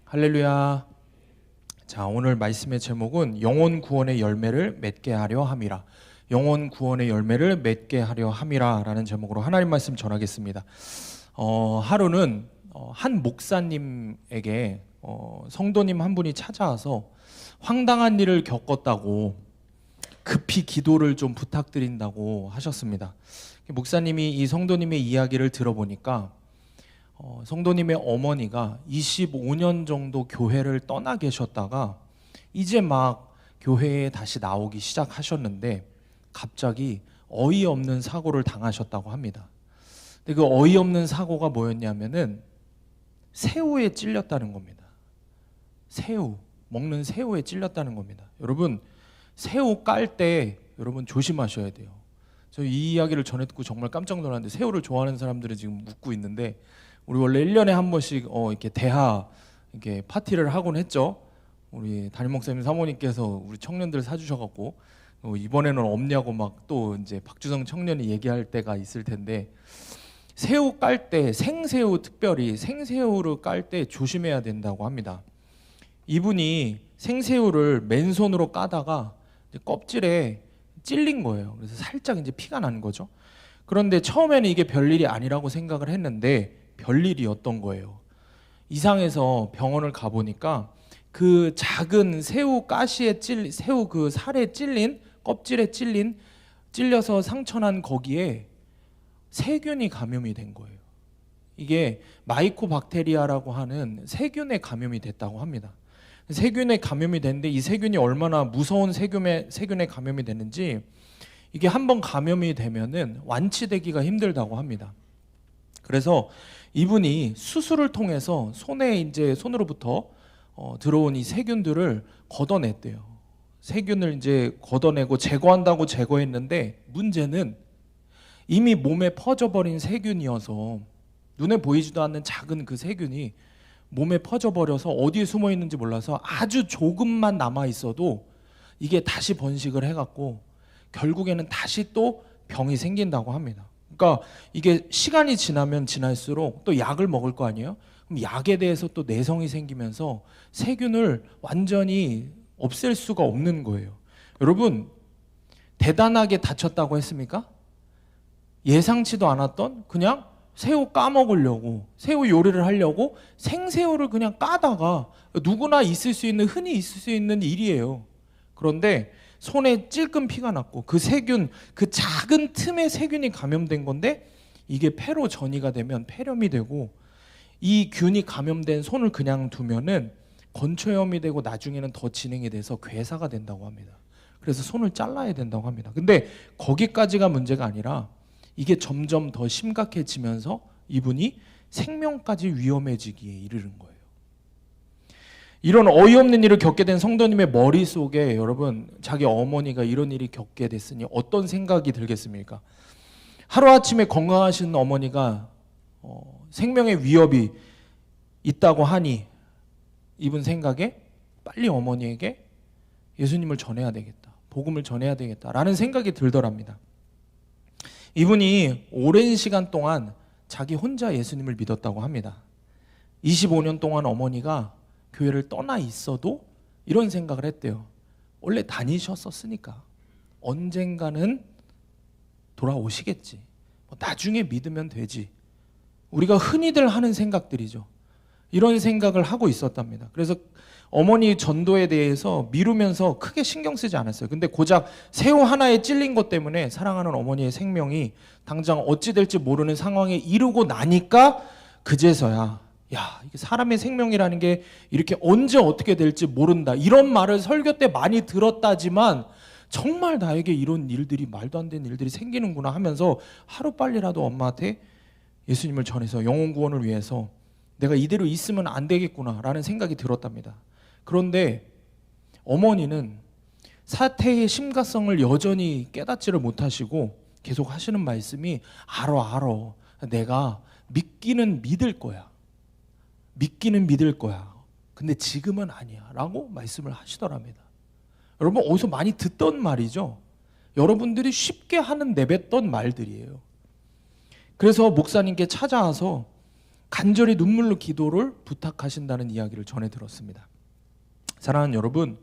할렐루야. 자, 오늘 말씀의 제목은 영혼 구원의 열매를 맺게 하려 함이라. 영혼 구원의 열매를 맺게 하려 함이라 라는 제목으로 하나님 말씀 전하겠습니다. 하루는 한 목사님에게 성도님 한 분이 찾아와서 황당한 일을 겪었다고 급히 기도를 좀 부탁드린다고 하셨습니다. 목사님이 이 성도님의 이야기를 들어보니까 성도님의 어머니가 25년 정도 교회를 떠나 계셨다가 이제 막 교회에 다시 나오기 시작하셨는데 갑자기 어이없는 사고를 당하셨다고 합니다. 근데 그 어이없는 사고가 뭐였냐면은 새우에 찔렸다는 겁니다. 새우, 먹는 새우에 찔렸다는 겁니다. 여러분, 새우 깔 때 여러분 조심하셔야 돼요. 저 이 이야기를 전해 듣고 정말 깜짝 놀랐는데 새우를 좋아하는 사람들은 지금 웃고 있는데 우리 원래 1년에 한 번씩 이렇게 대하 이렇게 파티를 하곤 했죠. 우리 담임 목사님 사모님께서 우리 청년들 사주셔갖고 이번에는 없냐고 막 또 이제 박주성 청년이 얘기할 때가 있을 텐데 새우 깔 때 생새우 특별히 생새우를 깔 때 조심해야 된다고 합니다. 이분이 생새우를 맨손으로 까다가 이제 껍질에 찔린 거예요. 그래서 살짝 이제 피가 난 거죠. 그런데 처음에는 이게 별일이 아니라고 생각을 했는데 별일이었던 거예요. 이상해서 병원을 가보니까 그 작은 새우 가시에 새우 그 살에 찔린 껍질에 찔려서 상처난 거기에 세균이 감염이 된 거예요. 이게 마이코박테리아라고 하는 세균에 감염이 됐다고 합니다. 세균에 감염이 됐는데 이 세균이 얼마나 무서운 세균에 감염이 되는지 이게 한번 감염이 되면은 완치되기가 힘들다고 합니다. 그래서 이분이 수술을 통해서 손으로부터 들어온 이 세균들을 걷어냈대요. 세균을 이제 걷어내고 제거한다고 제거했는데 문제는 이미 몸에 퍼져버린 세균이어서 눈에 보이지도 않는 작은 그 세균이 몸에 퍼져버려서 어디에 숨어 있는지 몰라서 아주 조금만 남아 있어도 이게 다시 번식을 해갖고 결국에는 다시 또 병이 생긴다고 합니다. 그러니까 이게 시간이 지나면 지날수록 또 약을 먹을 거 아니에요? 그럼 약에 대해서 또 내성이 생기면서 세균을 완전히 없앨 수가 없는 거예요. 여러분, 대단하게 다쳤다고 했습니까? 예상치도 않았던 그냥 새우 까먹으려고 새우 요리를 하려고 생새우를 그냥 까다가 누구나 흔히 있을 수 있는 일이에요. 그런데 손에 찔끔 피가 났고 그 세균, 그 작은 틈에 세균이 감염된 건데 이게 폐로 전이가 되면 폐렴이 되고 이 균이 감염된 손을 그냥 두면은 건초염이 되고 나중에는 더 진행이 돼서 괴사가 된다고 합니다. 그래서 손을 잘라야 된다고 합니다. 근데 거기까지가 문제가 아니라 이게 점점 더 심각해지면서 이분이 생명까지 위험해지기에 이르는 거예요. 이런 어이없는 일을 겪게 된 성도님의 머릿속에 여러분 자기 어머니가 이런 일이 겪게 됐으니 어떤 생각이 들겠습니까? 하루아침에 건강하신 어머니가 생명의 위협이 있다고 하니 이분 생각에 빨리 어머니에게 예수님을 전해야 되겠다. 복음을 전해야 되겠다라는 생각이 들더랍니다. 이분이 오랜 시간 동안 자기 혼자 예수님을 믿었다고 합니다. 25년 동안 어머니가 교회를 떠나 있어도 이런 생각을 했대요. 원래 다니셨었으니까 언젠가는 돌아오시겠지. 나중에 믿으면 되지. 우리가 흔히들 하는 생각들이죠. 이런 생각을 하고 있었답니다. 그래서 어머니 전도에 대해서 미루면서 크게 신경 쓰지 않았어요. 근데 고작 새우 하나에 찔린 것 때문에 사랑하는 어머니의 생명이 당장 어찌 될지 모르는 상황에 이르고 나니까 그제서야 이게 사람의 생명이라는 게 이렇게 언제 어떻게 될지 모른다. 이런 말을 설교 때 많이 들었다지만 정말 나에게 이런 일들이 말도 안 되는 일들이 생기는구나 하면서 하루빨리라도 엄마한테 예수님을 전해서 영혼 구원을 위해서 내가 이대로 있으면 안 되겠구나라는 생각이 들었답니다. 그런데 어머니는 사태의 심각성을 여전히 깨닫지를 못하시고 계속 하시는 말씀이 알아. 내가 믿기는 믿을 거야. 근데 지금은 아니야 라고 말씀을 하시더랍니다. 여러분 어디서 많이 듣던 말이죠. 여러분들이 쉽게 내뱉던 말들이에요. 그래서 목사님께 찾아와서 간절히 눈물로 기도를 부탁하신다는 이야기를 전해 들었습니다. 사랑하는 여러분,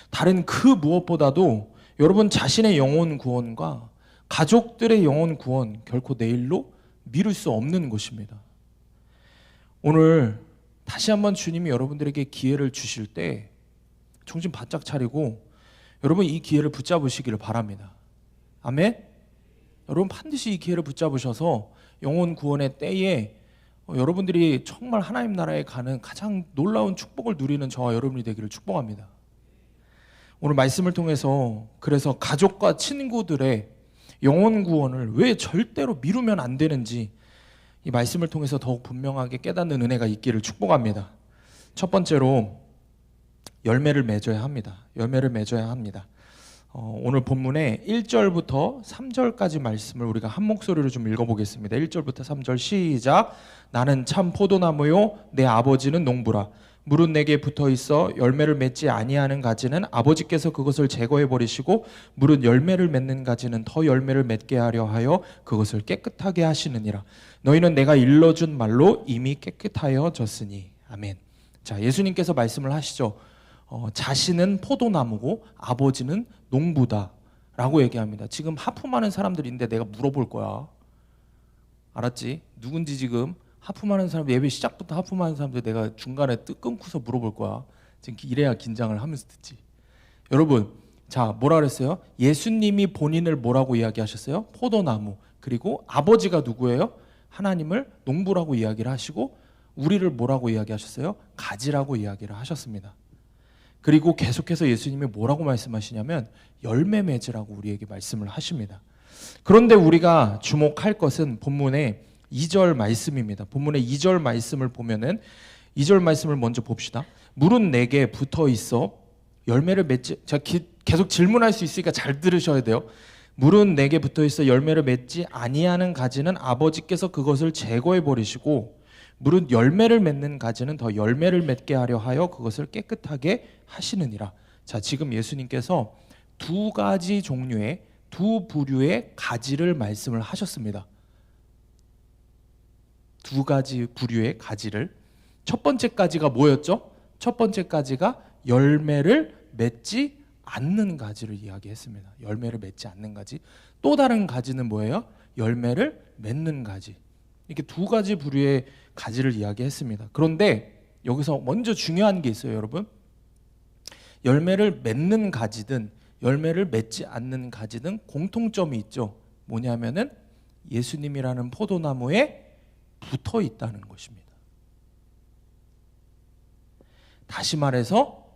다른 그 무엇보다도 여러분 자신의 영혼 구원과 가족들의 영혼 구원 결코 내일로 미룰 수 없는 것입니다. 오늘 다시 한번 주님이 여러분들에게 기회를 주실 때 정신 바짝 차리고 여러분 이 기회를 붙잡으시기를 바랍니다. 아멘? 여러분 반드시 이 기회를 붙잡으셔서 영혼 구원의 때에 여러분들이 정말 하나님 나라에 가는 가장 놀라운 축복을 누리는 저와 여러분이 되기를 축복합니다. 오늘 말씀을 통해서 그래서 가족과 친구들의 영혼 구원을 왜 절대로 미루면 안 되는지 이 말씀을 통해서 더욱 분명하게 깨닫는 은혜가 있기를 축복합니다. 첫 번째로 열매를 맺어야 합니다. 열매를 맺어야 합니다. 오늘 본문에 1절부터 3절까지 말씀을 우리가 한 목소리로 좀 읽어보겠습니다. 1절부터 3절 시작. 나는 참 포도나무요 내 아버지는 농부라. 물은 내게 붙어있어 열매를 맺지 아니하는 가지는 아버지께서 그것을 제거해 버리시고 물은 열매를 맺는 가지는 더 열매를 맺게 하려 하여 그것을 깨끗하게 하시느니라. 너희는 내가 일러준 말로 이미 깨끗하여졌으니. 아멘. 자, 예수님께서 말씀을 하시죠. 자신은 포도나무고 아버지는 농부다 라고 얘기합니다. 지금 하품하는 사람들인데 내가 물어볼 거야. 알았지? 누군지 지금 하품하는 사람, 예배 시작부터 하품하는 사람들 내가 중간에 끊고서 물어볼 거야. 지금 이래야 긴장을 하면서 듣지. 여러분, 자, 뭐라 그랬어요? 예수님이 본인을 뭐라고 이야기하셨어요? 포도나무. 그리고 아버지가 누구예요? 하나님을 농부라고 이야기를 하시고 우리를 뭐라고 이야기하셨어요? 가지라고 이야기를 하셨습니다. 그리고 계속해서 예수님이 뭐라고 말씀하시냐면 열매 맺으라고 우리에게 말씀을 하십니다. 그런데 우리가 주목할 것은 본문의 2절 말씀입니다. 본문의 2절 말씀을 보면은 2절 말씀을 먼저 봅시다. 물은 내게 붙어 있어 열매를 맺지. 자, 계속 질문할 수 있으니까 잘 들으셔야 돼요. 물은 내게 붙어 있어 열매를 맺지 아니하는 가지는 아버지께서 그것을 제거해 버리시고 물은 열매를 맺는 가지는 더 열매를 맺게 하려 하여 그것을 깨끗하게 하시느니라. 자, 지금 예수님께서 두 가지 종류의 두 부류의 가지를 말씀을 하셨습니다. 두 가지 부류의 가지를. 첫 번째 가지가 뭐였죠? 첫 번째 가지가 열매를 맺지 않는 가지를 이야기했습니다. 열매를 맺지 않는 가지. 또 다른 가지는 뭐예요? 열매를 맺는 가지. 이렇게 두 가지 부류의 가지를 이야기했습니다. 그런데 여기서 먼저 중요한 게 있어요, 여러분. 열매를 맺는 가지든 열매를 맺지 않는 가지든 공통점이 있죠. 뭐냐면은 예수님이라는 포도나무에 붙어 있다는 것입니다. 다시 말해서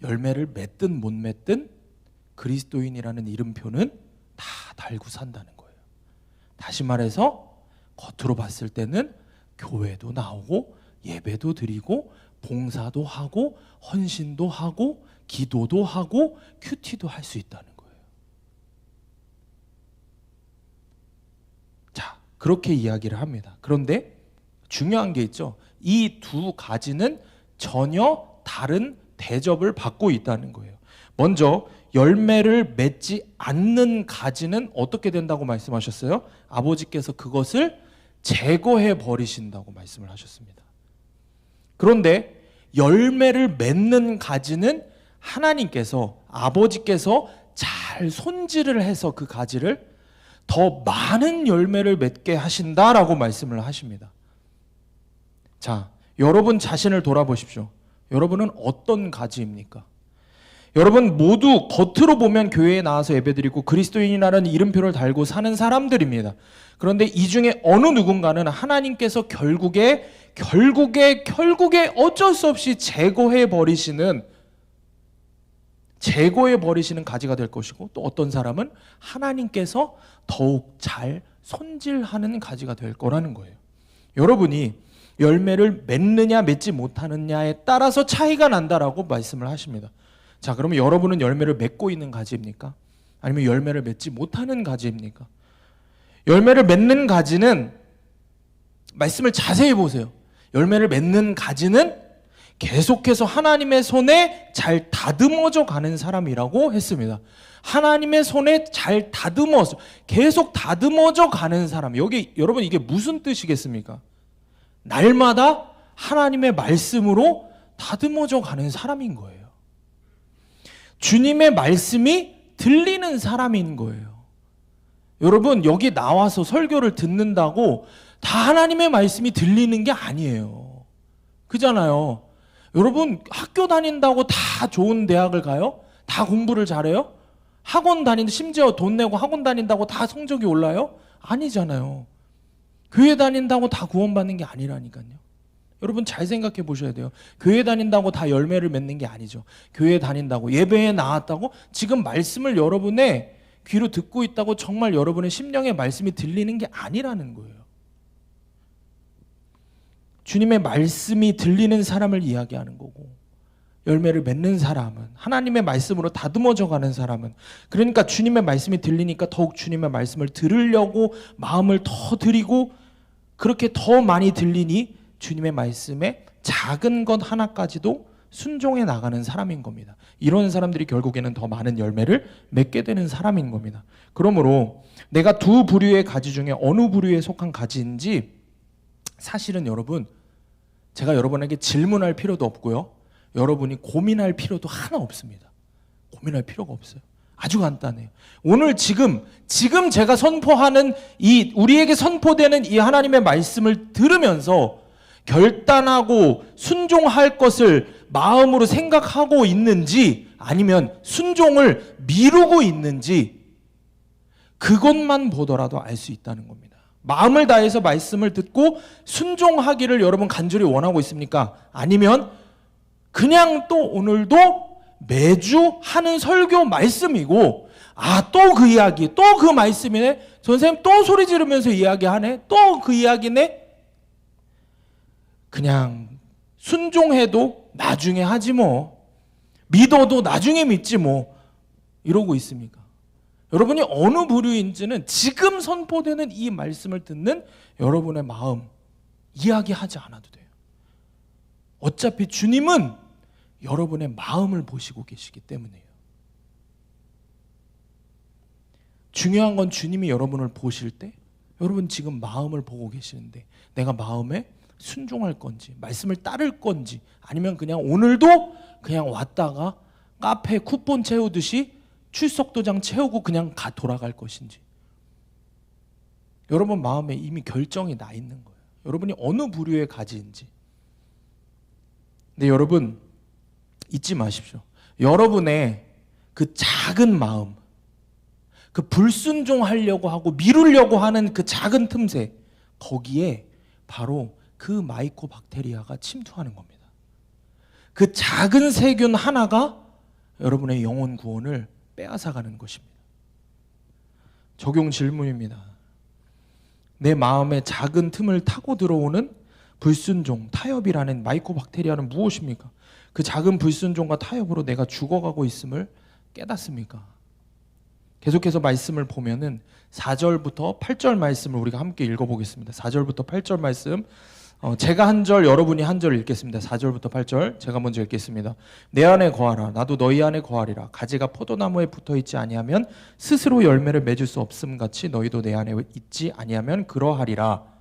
열매를 맺든 못 맺든 그리스도인이라는 이름표는 다 달고 산다는 거예요. 다시 말해서 겉으로 봤을 때는 교회도 나오고 예배도 드리고 봉사도 하고 헌신도 하고 기도도 하고 큐티도 할 수 있다는 거예요. 자, 그렇게 이야기를 합니다. 그런데 중요한 게 있죠. 이 두 가지는 전혀 다른 대접을 받고 있다는 거예요. 먼저 열매를 맺지 않는 가지는 어떻게 된다고 말씀하셨어요? 아버지께서 그것을 제거해 버리신다고 말씀을 하셨습니다. 그런데 열매를 맺는 가지는 하나님께서 아버지께서 잘 손질을 해서 그 가지를 더 많은 열매를 맺게 하신다라고 말씀을 하십니다. 자, 여러분 자신을 돌아보십시오. 여러분은 어떤 가지입니까? 여러분 모두 겉으로 보면 교회에 나와서 예배드리고 그리스도인이라는 이름표를 달고 사는 사람들입니다. 그런데 이 중에 어느 누군가는 하나님께서 결국에 어쩔 수 없이 제거해 버리시는 가지가 될 것이고, 또 어떤 사람은 하나님께서 더욱 잘 손질하는 가지가 될 거라는 거예요. 여러분이 열매를 맺느냐 맺지 못하느냐에 따라서 차이가 난다라고 말씀을 하십니다. 자, 그러면 여러분은 열매를 맺고 있는 가지입니까? 아니면 열매를 맺지 못하는 가지입니까? 열매를 맺는 가지는, 말씀을 자세히 보세요. 열매를 맺는 가지는 계속해서 하나님의 손에 잘 다듬어져 가는 사람이라고 했습니다. 하나님의 손에 잘 계속 다듬어져 가는 사람. 여기 여러분 이게 무슨 뜻이겠습니까? 날마다 하나님의 말씀으로 다듬어져 가는 사람인 거예요. 주님의 말씀이 들리는 사람인 거예요. 여러분, 여기 나와서 설교를 듣는다고 다 하나님의 말씀이 들리는 게 아니에요. 그잖아요. 여러분, 학교 다닌다고 다 좋은 대학을 가요? 다 공부를 잘해요? 학원 다닌다, 심지어 돈 내고 학원 다닌다고 다 성적이 올라요? 아니잖아요. 교회 다닌다고 다 구원받는 게 아니라니까요. 여러분 잘 생각해 보셔야 돼요. 교회 다닌다고 다 열매를 맺는 게 아니죠. 교회 다닌다고, 예배에 나왔다고, 지금 말씀을 여러분의 귀로 듣고 있다고 정말 여러분의 심령의 말씀이 들리는 게 아니라는 거예요. 주님의 말씀이 들리는 사람을 이야기하는 거고, 열매를 맺는 사람은, 하나님의 말씀으로 다듬어져 가는 사람은, 그러니까 주님의 말씀이 들리니까 더욱 주님의 말씀을 들으려고 마음을 더 들이고, 그렇게 더 많이 들리니 주님의 말씀에 작은 것 하나까지도 순종해 나가는 사람인 겁니다. 이런 사람들이 결국에는 더 많은 열매를 맺게 되는 사람인 겁니다. 그러므로 내가 두 부류의 가지 중에 어느 부류에 속한 가지인지 사실은 여러분, 제가 여러분에게 질문할 필요도 없고요, 여러분이 고민할 필요도 하나 없습니다. 고민할 필요가 없어요. 아주 간단해요. 오늘 지금 제가 선포하는 우리에게 선포되는 이 하나님의 말씀을 들으면서 결단하고 순종할 것을 마음으로 생각하고 있는지, 아니면 순종을 미루고 있는지, 그것만 보더라도 알 수 있다는 겁니다. 마음을 다해서 말씀을 듣고 순종하기를 여러분 간절히 원하고 있습니까? 아니면 그냥 또 오늘도 매주 하는 설교 말씀이고, 또 그 이야기, 또 그 말씀이네, 선생님 또 소리 지르면서 이야기하네, 또 그 이야기네, 그냥 순종해도 나중에 하지 뭐, 믿어도 나중에 믿지 뭐, 이러고 있습니까? 여러분이 어느 부류인지는 지금 선포되는 이 말씀을 듣는 여러분의 마음 이야기하지 않아도 돼요. 어차피 주님은 여러분의 마음을 보시고 계시기 때문이에요. 중요한 건 주님이 여러분을 보실 때 여러분 지금 마음을 보고 계시는데, 내가 마음에 순종할 건지, 말씀을 따를 건지, 아니면 그냥 오늘도 그냥 왔다가 카페 쿠폰 채우듯이 출석도장 채우고 그냥 돌아갈 것인지, 여러분 마음에 이미 결정이 나 있는 거예요. 여러분이 어느 부류의 가지인지. 근데 여러분 잊지 마십시오. 여러분의 그 작은 마음, 그 불순종하려고 하고 미루려고 하는 그 작은 틈새, 거기에 바로 그 마이코박테리아가 침투하는 겁니다. 그 작은 세균 하나가 여러분의 영혼 구원을 빼앗아가는 것입니다. 적용 질문입니다. 내 마음의 작은 틈을 타고 들어오는 불순종, 타협이라는 마이코박테리아는 무엇입니까? 그 작은 불순종과 타협으로 내가 죽어가고 있음을 깨닫습니까? 계속해서 말씀을 보면은 4절부터 8절 말씀을 우리가 함께 읽어보겠습니다. 4절부터 8절 말씀, 제가 한 절, 여러분이 한 절 읽겠습니다. 4절부터 8절 제가 먼저 읽겠습니다. 내 안에 거하라, 나도 너희 안에 거하리라. 가지가 포도나무에 붙어있지 아니하면 스스로 열매를 맺을 수 없음 같이 너희도 내 안에 있지 아니하면 그러하리라.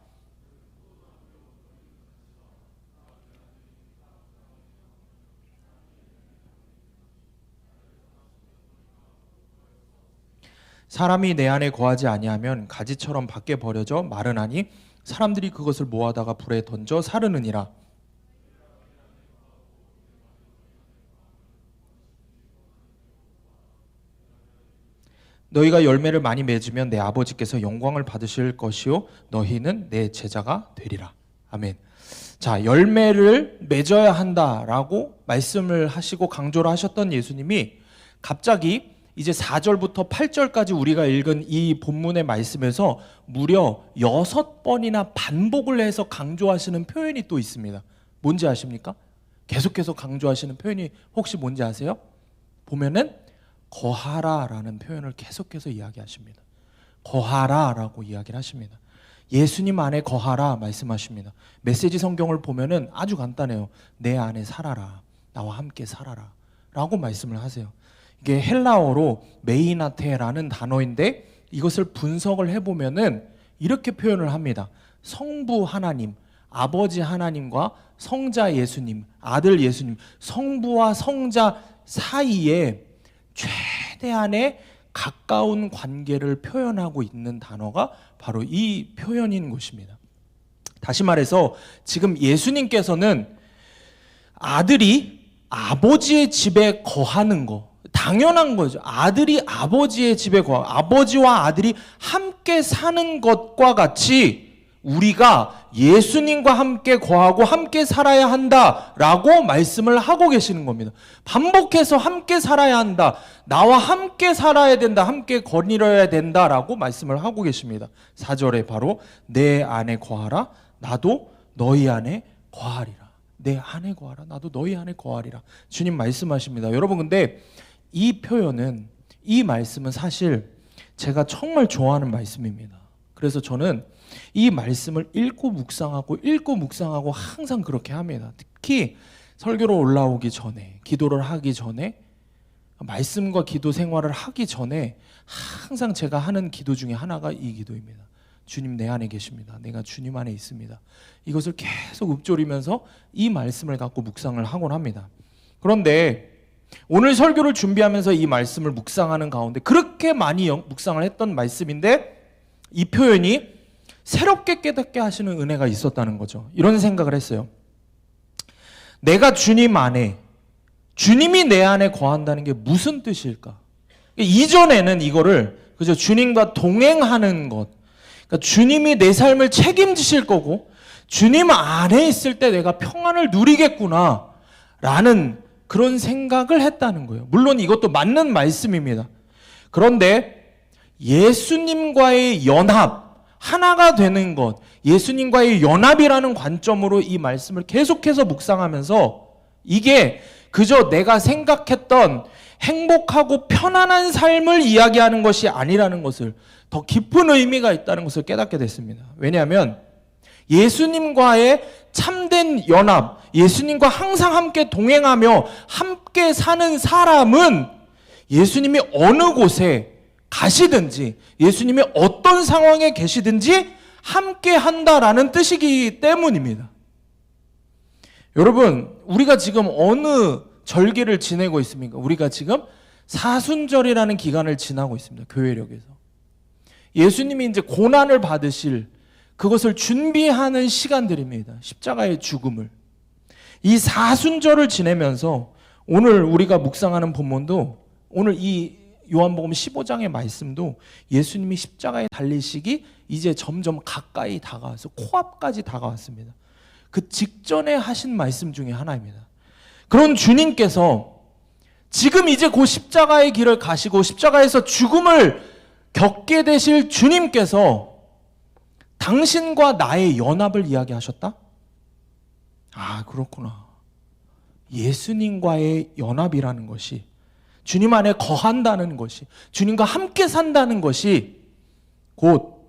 사람이 내 안에 거하지 아니하면 가지처럼 밖에 버려져 마르나니 사람들이 그것을 모아다가 불에 던져 사르느니라. 너희가 열매를 많이 맺으면 내 아버지께서 영광을 받으실 것이요 너희는 내 제자가 되리라. 아멘. 자, 열매를 맺어야 한다라고 말씀을 하시고 강조를 하셨던 예수님이 갑자기 이제 4절부터 8절까지 우리가 읽은 이 본문의 말씀에서 무려 6번이나 반복을 해서 강조하시는 표현이 또 있습니다. 뭔지 아십니까? 계속해서 강조하시는 표현이 혹시 뭔지 아세요? 보면은 거하라라는 표현을 계속해서 이야기하십니다. 거하라라고 이야기를 하십니다. 예수님 안에 거하라 말씀하십니다. 메시지 성경을 보면은 아주 간단해요. 내 안에 살아라, 나와 함께 살아라 라고 말씀을 하세요. 이게 헬라어로 메이나테라는 단어인데 이것을 분석을 해보면은 이렇게 표현을 합니다. 성부 하나님, 아버지 하나님과 성자 예수님, 아들 예수님, 성부와 성자 사이에 최대한의 가까운 관계를 표현하고 있는 단어가 바로 이 표현인 것입니다. 다시 말해서 지금 예수님께서는 아들이 아버지의 집에 거하는 거, 당연한 거죠. 아들이 아버지의 집에 거하고 아버지와 아들이 함께 사는 것과 같이 우리가 예수님과 함께 거하고 함께 살아야 한다라고 말씀을 하고 계시는 겁니다. 반복해서 함께 살아야 한다, 나와 함께 살아야 된다, 함께 거닐어야 된다라고 말씀을 하고 계십니다. 4절에 바로 내 안에 거하라, 나도 너희 안에 거하리라. 내 안에 거하라, 나도 너희 안에 거하리라. 주님 말씀하십니다. 여러분, 근데 이 표현은, 이 말씀은 사실 제가 정말 좋아하는 말씀입니다. 그래서 저는 이 말씀을 읽고 묵상하고 항상 그렇게 합니다. 특히 설교로 올라오기 전에, 기도를 하기 전에, 말씀과 기도 생활을 하기 전에 항상 제가 하는 기도 중에 하나가 이 기도입니다. 주님 내 안에 계십니다. 내가 주님 안에 있습니다. 이것을 계속 읊조리면서 이 말씀을 갖고 묵상을 하곤 합니다. 그런데 오늘 설교를 준비하면서 이 말씀을 묵상하는 가운데 그렇게 많이 묵상을 했던 말씀인데 이 표현이 새롭게 깨닫게 하시는 은혜가 있었다는 거죠. 이런 생각을 했어요. 내가 주님 안에, 주님이 내 안에 거한다는 게 무슨 뜻일까? 이전에는 이거를 그죠, 주님과 동행하는 것, 그러니까 주님이 내 삶을 책임지실 거고 주님 안에 있을 때 내가 평안을 누리겠구나 라는 그런 생각을 했다는 거예요. 물론 이것도 맞는 말씀입니다. 그런데 예수님과의 연합, 하나가 되는 것, 예수님과의 연합이라는 관점으로 이 말씀을 계속해서 묵상하면서 이게 그저 내가 생각했던 행복하고 편안한 삶을 이야기하는 것이 아니라는 것을, 더 깊은 의미가 있다는 것을 깨닫게 됐습니다. 왜냐하면 예수님과의 참된 연합, 예수님과 항상 함께 동행하며 함께 사는 사람은 예수님이 어느 곳에 가시든지 예수님이 어떤 상황에 계시든지 함께 한다라는 뜻이기 때문입니다. 여러분, 우리가 지금 어느 절기를 지내고 있습니까? 우리가 지금 사순절이라는 기간을 지나고 있습니다. 교회력에서. 예수님이 이제 고난을 받으실 그것을 준비하는 시간들입니다. 십자가의 죽음을. 이 사순절을 지내면서 오늘 우리가 묵상하는 본문도, 오늘 이 요한복음 15장의 말씀도 예수님이 십자가에 달리시기 이제 점점 가까이 다가와서 코앞까지 다가왔습니다. 그 직전에 하신 말씀 중에 하나입니다. 그런 주님께서 지금 이제 곧 십자가의 길을 가시고 십자가에서 죽음을 겪게 되실 주님께서 당신과 나의 연합을 이야기하셨다? 아, 그렇구나. 예수님과의 연합이라는 것이, 주님 안에 거한다는 것이, 주님과 함께 산다는 것이 곧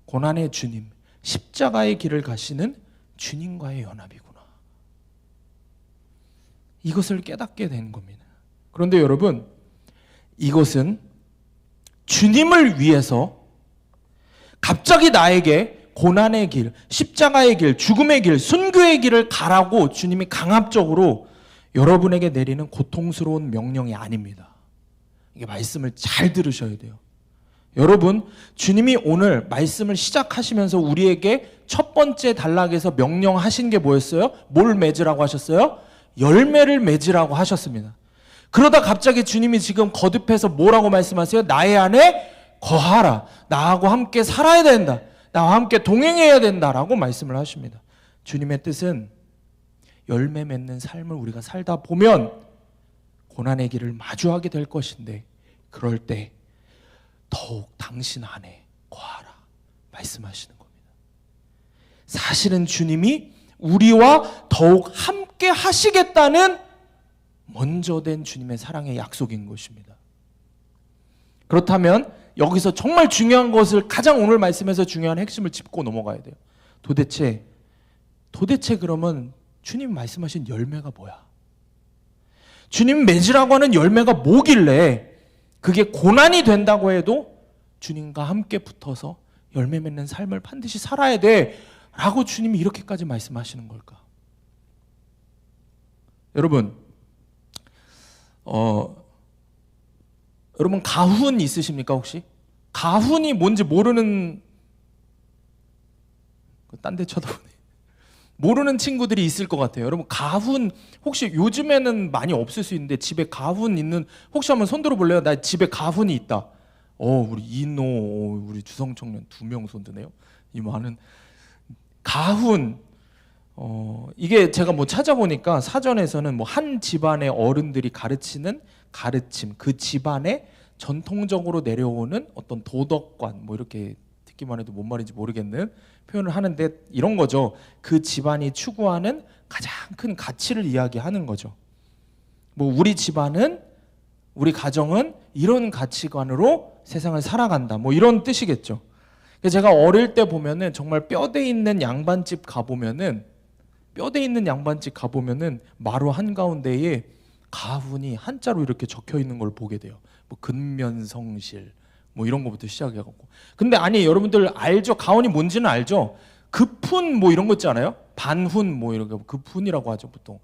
고난의 주님, 십자가의 길을 가시는 주님과의 연합이구나. 이것을 깨닫게 된 겁니다. 그런데 여러분, 이것은 주님을 위해서 갑자기 나에게 고난의 길, 십자가의 길, 죽음의 길, 순교의 길을 가라고 주님이 강압적으로 여러분에게 내리는 고통스러운 명령이 아닙니다. 이게 말씀을 잘 들으셔야 돼요. 여러분, 주님이 오늘 말씀을 시작하시면서 우리에게 첫 번째 단락에서 명령하신 게 뭐였어요? 뭘 맺으라고 하셨어요? 열매를 맺으라고 하셨습니다. 그러다 갑자기 주님이 지금 거듭해서 뭐라고 말씀하세요? 나의 안에 거하라. 나하고 함께 살아야 된다. 나와 함께 동행해야 된다라고 말씀을 하십니다. 주님의 뜻은 열매 맺는 삶을 우리가 살다 보면 고난의 길을 마주하게 될 것인데, 그럴 때 더욱 당신 안에 거하라 말씀하시는 겁니다. 사실은 주님이 우리와 더욱 함께 하시겠다는 먼저 된 주님의 사랑의 약속인 것입니다. 그렇다면 여기서 정말 중요한 것을, 가장 오늘 말씀에서 중요한 핵심을 짚고 넘어가야 돼요. 도대체 그러면 주님 말씀하신 열매가 뭐야? 주님 맺으라고 하는 열매가 뭐길래 그게 고난이 된다고 해도 주님과 함께 붙어서 열매 맺는 삶을 반드시 살아야 돼 라고 주님이 이렇게까지 말씀하시는 걸까? 여러분, 여러분 가훈 있으십니까 혹시? 가훈이 뭔지 모르는, 딴 데 쳐다보네. 모르는 친구들이 있을 것 같아요. 여러분 가훈 혹시 요즘에는 많이 없을 수 있는데 집에 가훈 있는, 혹시 한번 손 들어볼래요? 나 집에 가훈이 있다. 우리 이노, 우리 주성청년 2명 손 드네요. 이 많은 가훈. 이게 제가 뭐 찾아보니까 사전에서는 뭐 한 집안의 어른들이 가르치는 가르침, 그 집안에 전통적으로 내려오는 어떤 도덕관, 뭐 이렇게 듣기만 해도 뭔 말인지 모르겠는 표현을 하는데, 이런 거죠. 그 집안이 추구하는 가장 큰 가치를 이야기하는 거죠. 뭐 우리 집안은, 우리 가정은 이런 가치관으로 세상을 살아간다, 뭐 이런 뜻이겠죠. 제가 어릴 때 보면은 정말 뼈대 있는 양반집 가보면은, 마루 한가운데에 가훈이 한자로 이렇게 적혀 있는 걸 보게 돼요. 뭐 근면성실 뭐 이런 거부터 시작해갖고. 근데 아니, 여러분들 알죠? 가훈이 뭔지는 알죠? 급훈 뭐 이런 거 있잖아요. 반훈 뭐 이런 거 급훈이라고 하죠 보통.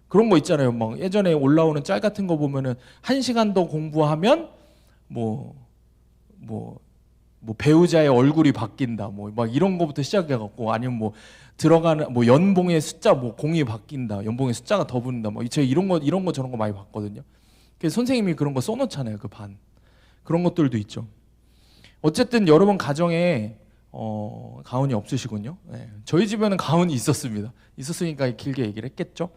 그런 거 있잖아요. 막 예전에 올라오는 짤 같은 거 보면은 1시간 더 공부하면 뭐 배우자의 얼굴이 바뀐다, 뭐 막 이런 거부터 시작해갖고, 아니면 뭐 들어가는 뭐 연봉의 숫자, 뭐 공이 바뀐다, 연봉의 숫자가 더 붙는다, 뭐 제가 이런 거 저런 거 많이 봤거든요. 그래서 선생님이 그런 거 써놓잖아요. 그 반 그런 것들도 있죠. 어쨌든 여러분 가정에 가훈이 없으시군요. 네. 저희 집에는 가훈이 있었습니다. 있었으니까 길게 얘기를 했겠죠.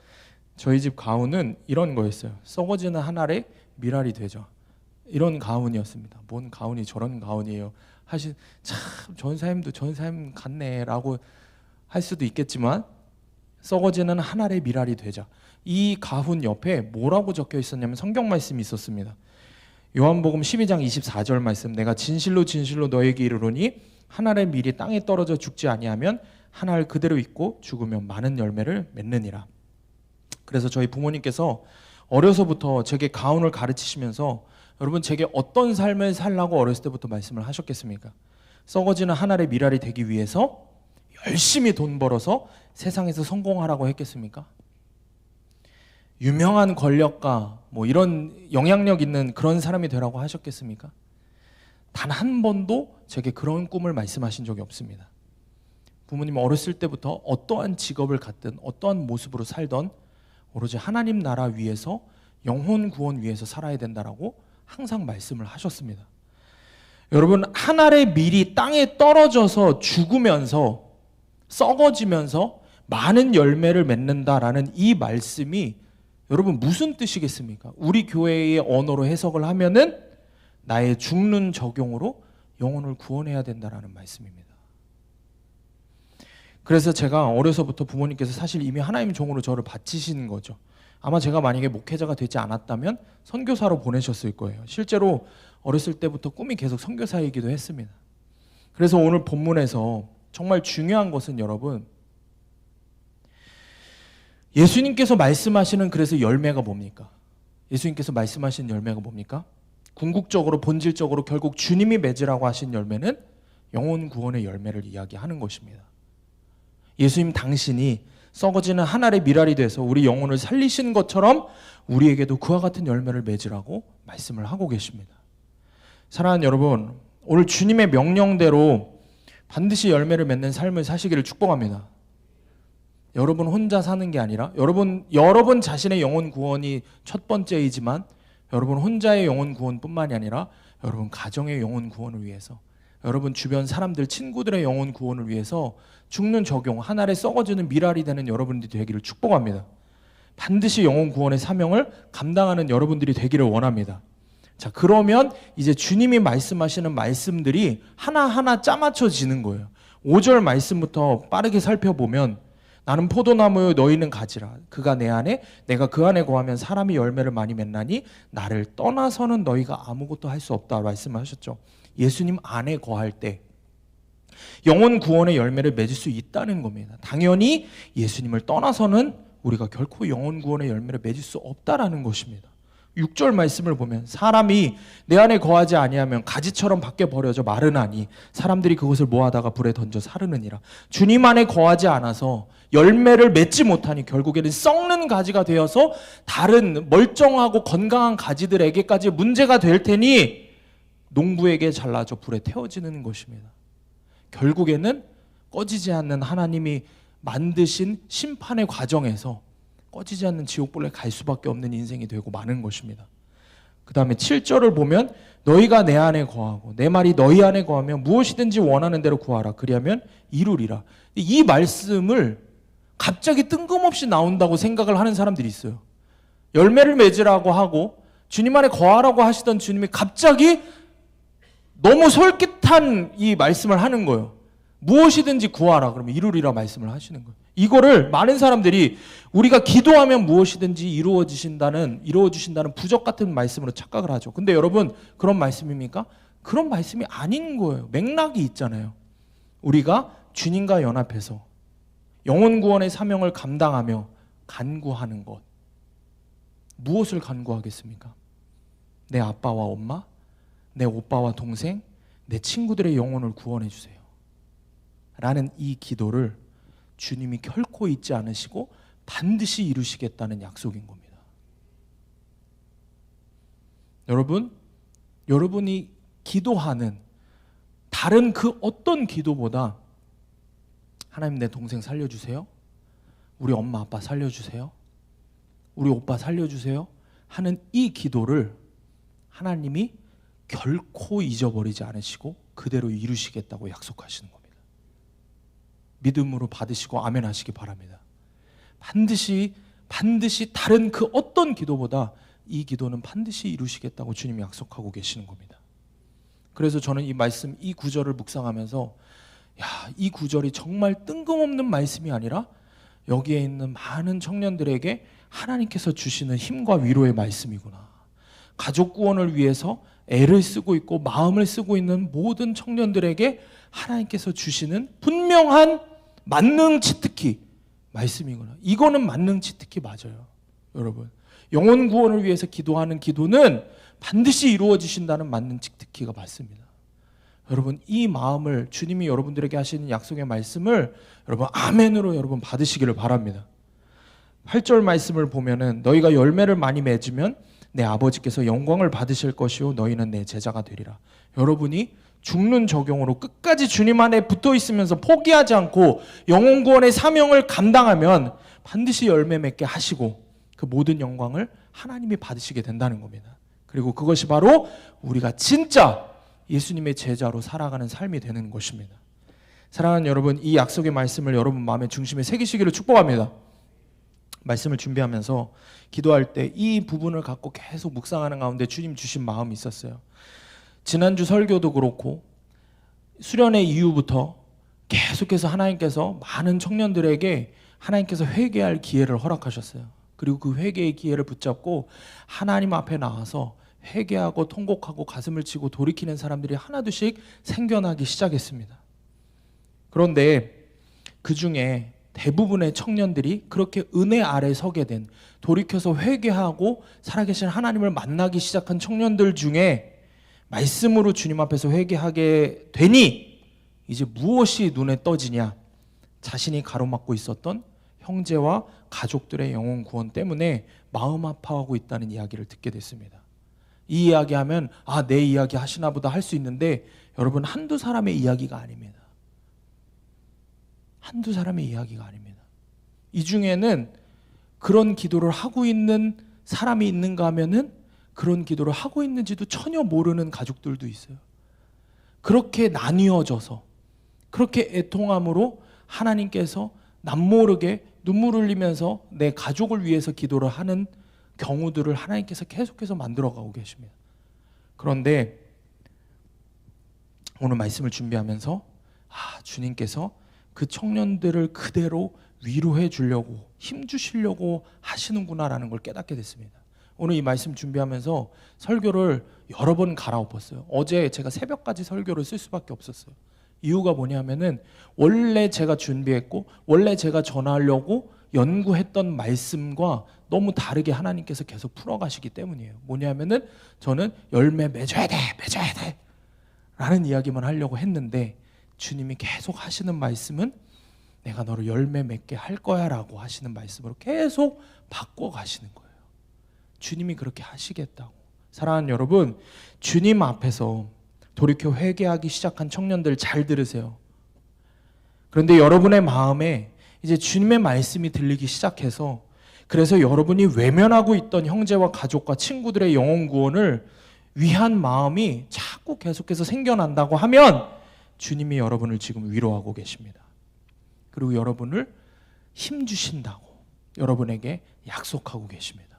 저희 집 가훈은 이런 거였어요. 썩어지는 한 알의 미랄이 되죠. 이런 가훈이었습니다. 뭔 가훈이 저런 가훈이에요 하신, 참 전사님도 전사님 같네라고 할 수도 있겠지만, 썩어지는 한 알의 미랄이 되자. 이 가훈 옆에 뭐라고 적혀 있었냐면 성경 말씀이 있었습니다. 요한복음 12장 24절 말씀, 내가 진실로 진실로 너에게 이르노니 한 알의 밀이 땅에 떨어져 죽지 아니하면 한 알 그대로 있고 죽으면 많은 열매를 맺느니라. 그래서 저희 부모님께서 어려서부터 제게 가훈을 가르치시면서, 여러분 제게 어떤 삶을 살라고 어렸을 때부터 말씀을 하셨겠습니까? 썩어지는 한 알의 미랄이 되기 위해서 열심히 돈 벌어서 세상에서 성공하라고 했겠습니까? 유명한 권력가, 뭐 이런 영향력 있는 그런 사람이 되라고 하셨겠습니까? 단 한 번도 제게 그런 꿈을 말씀하신 적이 없습니다. 부모님 어렸을 때부터 어떠한 직업을 갖든 어떠한 모습으로 살던 오로지 하나님 나라 위해서, 영혼 구원 위해서 살아야 된다라고 항상 말씀을 하셨습니다. 여러분, 한 알의 밀이 땅에 떨어져서 죽으면서 썩어지면서 많은 열매를 맺는다라는 이 말씀이 여러분 무슨 뜻이겠습니까? 우리 교회의 언어로 해석을 하면은 나의 죽는 적용으로 영혼을 구원해야 된다라는 말씀입니다. 그래서 제가 어려서부터 부모님께서 사실 이미 하나님 종으로 저를 바치신 거죠. 아마 제가 만약에 목회자가 되지 않았다면 선교사로 보내셨을 거예요. 실제로 어렸을 때부터 꿈이 계속 선교사이기도 했습니다. 그래서 오늘 본문에서 정말 중요한 것은, 여러분, 예수님께서 말씀하시는 그래서 열매가 뭡니까? 예수님께서 말씀하신 열매가 뭡니까? 궁극적으로 본질적으로 결국 주님이 맺으라고 하신 열매는 영혼 구원의 열매를 이야기하는 것입니다. 예수님 당신이 썩어지는 한 알의 미랄이 돼서 우리 영혼을 살리시는 것처럼 우리에게도 그와 같은 열매를 맺으라고 말씀을 하고 계십니다. 사랑하는 여러분, 오늘 주님의 명령대로 반드시 열매를 맺는 삶을 사시기를 축복합니다. 여러분 혼자 사는 게 아니라, 여러분 자신의 영혼 구원이 첫 번째이지만, 여러분 혼자의 영혼 구원뿐만이 아니라 여러분 가정의 영혼 구원을 위해서, 여러분 주변 사람들, 친구들의 영혼 구원을 위해서 죽는 적용, 한 알에 썩어지는 미랄이 되는 여러분들이 되기를 축복합니다. 반드시 영혼 구원의 사명을 감당하는 여러분들이 되기를 원합니다. 자, 그러면 이제 주님이 말씀하시는 말씀들이 하나하나 짜맞춰지는 거예요. 5절 말씀부터 빠르게 살펴보면, 나는 포도나무요 너희는 가지라. 그가 내 안에 내가 그 안에 거하면 사람이 열매를 많이 맺나니 나를 떠나서는 너희가 아무것도 할 수 없다 말씀하셨죠. 예수님 안에 거할 때 영혼 구원의 열매를 맺을 수 있다는 겁니다. 당연히 예수님을 떠나서는 우리가 결코 영혼 구원의 열매를 맺을 수 없다라는 것입니다. 6절 말씀을 보면 사람이 내 안에 거하지 아니하면 가지처럼 밖에 버려져 마르나니 사람들이 그것을 모아다가 불에 던져 사르느니라. 주님 안에 거하지 않아서 열매를 맺지 못하니 결국에는 썩는 가지가 되어서 다른 멀쩡하고 건강한 가지들에게까지 문제가 될 테니 농부에게 잘라져 불에 태워지는 것입니다. 결국에는 꺼지지 않는 하나님이 만드신 심판의 과정에서 꺼지지 않는 지옥불에 갈 수밖에 없는 인생이 되고 마는 것입니다. 그 다음에 7절을 보면 너희가 내 안에 거하고 내 말이 너희 안에 거하면 무엇이든지 원하는 대로 구하라. 그리하면 이루리라. 이 말씀을 갑자기 뜬금없이 나온다고 생각을 하는 사람들이 있어요. 열매를 맺으라고 하고 주님 안에 거하라고 하시던 주님이 갑자기 너무 솔깃한 이 말씀을 하는 거예요. 무엇이든지 구하라. 그러면 이루리라 말씀을 하시는 거예요. 이거를 많은 사람들이 우리가 기도하면 무엇이든지 이루어주신다는 부적 같은 말씀으로 착각을 하죠. 근데 여러분, 그런 말씀입니까? 그런 말씀이 아닌 거예요. 맥락이 있잖아요. 우리가 주님과 연합해서 영혼 구원의 사명을 감당하며 간구하는 것. 무엇을 간구하겠습니까? 내 아빠와 엄마, 내 오빠와 동생, 내 친구들의 영혼을 구원해 주세요. 라는 이 기도를 주님이 결코 잊지 않으시고 반드시 이루시겠다는 약속인 겁니다. 여러분이 기도하는 다른 그 어떤 기도보다 하나님 내 동생 살려주세요. 우리 엄마 아빠 살려주세요. 우리 오빠 살려주세요. 하는 이 기도를 하나님이 결코 잊어버리지 않으시고 그대로 이루시겠다고 약속하시는 겁니다. 믿음으로 받으시고 아멘 하시기 바랍니다. 반드시 다른 그 어떤 기도보다 이 기도는 반드시 이루시겠다고 주님이 약속하고 계시는 겁니다. 그래서 저는 이 말씀, 이 구절을 묵상하면서 이 구절이 정말 뜬금없는 말씀이 아니라 여기에 있는 많은 청년들에게 하나님께서 주시는 힘과 위로의 말씀이구나. 가족 구원을 위해서 애를 쓰고 있고 마음을 쓰고 있는 모든 청년들에게 하나님께서 주시는 분명한 만능 치트키 말씀이구나. 이거는 만능 치트키 맞아요. 여러분, 영혼 구원을 위해서 기도하는 기도는 반드시 이루어지신다는 만능 치트키가 맞습니다. 여러분, 이 마음을 주님이 여러분들에게 하시는 약속의 말씀을 여러분 아멘으로 여러분 받으시기를 바랍니다. 8절 말씀을 보면은 너희가 열매를 많이 맺으면 내 아버지께서 영광을 받으실 것이요 너희는 내 제자가 되리라. 여러분이 죽는 적용으로 끝까지 주님 안에 붙어 있으면서 포기하지 않고 영혼 구원의 사명을 감당하면 반드시 열매 맺게 하시고 그 모든 영광을 하나님이 받으시게 된다는 겁니다. 그리고 그것이 바로 우리가 진짜 예수님의 제자로 살아가는 삶이 되는 것입니다. 사랑하는 여러분, 이 약속의 말씀을 여러분 마음의 중심에 새기시기를 축복합니다. 말씀을 준비하면서 기도할 때 이 부분을 갖고 계속 묵상하는 가운데 주님 주신 마음이 있었어요. 지난주 설교도 그렇고 수련회 이후부터 계속해서 하나님께서 많은 청년들에게 하나님께서 회개할 기회를 허락하셨어요. 그리고 그 회개의 기회를 붙잡고 하나님 앞에 나와서 회개하고 통곡하고 가슴을 치고 돌이키는 사람들이 하나둘씩 생겨나기 시작했습니다. 그런데 그 중에 대부분의 청년들이 그렇게 은혜 아래 서게 된, 돌이켜서 회개하고 살아계신 하나님을 만나기 시작한 청년들 중에 말씀으로 주님 앞에서 회개하게 되니 이제 무엇이 눈에 떠지냐? 자신이 가로막고 있었던 형제와 가족들의 영혼 구원 때문에 마음 아파하고 있다는 이야기를 듣게 됐습니다. 이 이야기하면 내 이야기 하시나 보다 할 수 있는데 여러분, 한두 사람의 이야기가 아닙니다. 한두 사람의 이야기가 아닙니다. 이 중에는 그런 기도를 하고 있는 사람이 있는가 하면은 그런 기도를 하고 있는지도 전혀 모르는 가족들도 있어요. 그렇게 나뉘어져서 그렇게 애통함으로 하나님께서 남모르게 눈물 흘리면서 내 가족을 위해서 기도를 하는 경우들을 하나님께서 계속해서 만들어가고 계십니다. 그런데 오늘 말씀을 준비하면서 주님께서 그 청년들을 그대로 위로해 주려고 힘 주시려고 하시는구나라는 걸 깨닫게 됐습니다. 오늘 이 말씀 준비하면서 설교를 여러 번 갈아엎었어요. 어제 제가 새벽까지 설교를 쓸 수밖에 없었어요. 이유가 뭐냐면은 원래 제가 준비했고 원래 제가 전하려고 연구했던 말씀과 너무 다르게 하나님께서 계속 풀어가시기 때문이에요. 뭐냐면은 저는 열매 맺어야 돼 라는 이야기만 하려고 했는데 주님이 계속 하시는 말씀은 내가 너를 열매 맺게 할 거야 라고 하시는 말씀으로 계속 바꿔가시는 거예요. 주님이 그렇게 하시겠다고. 사랑하는 여러분, 주님 앞에서 돌이켜 회개하기 시작한 청년들 잘 들으세요. 그런데 여러분의 마음에 이제 주님의 말씀이 들리기 시작해서 그래서 여러분이 외면하고 있던 형제와 가족과 친구들의 영혼 구원을 위한 마음이 자꾸 계속해서 생겨난다고 하면 주님이 여러분을 지금 위로하고 계십니다. 그리고 여러분을 힘주신다고 여러분에게 약속하고 계십니다.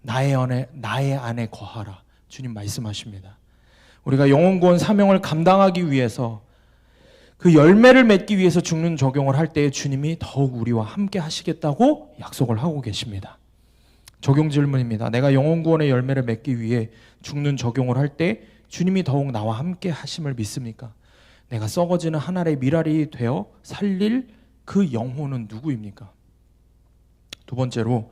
나의 안에 거하라. 주님 말씀하십니다. 우리가 영혼 구원 사명을 감당하기 위해서 그 열매를 맺기 위해서 죽는 적용을 할 때에 주님이 더욱 우리와 함께 하시겠다고 약속을 하고 계십니다. 적용 질문입니다. 내가 영혼 구원의 열매를 맺기 위해 죽는 적용을 할 때 주님이 더욱 나와 함께 하심을 믿습니까? 내가 썩어지는 한 알의 밀알이 되어 살릴 그 영혼은 누구입니까? 두 번째로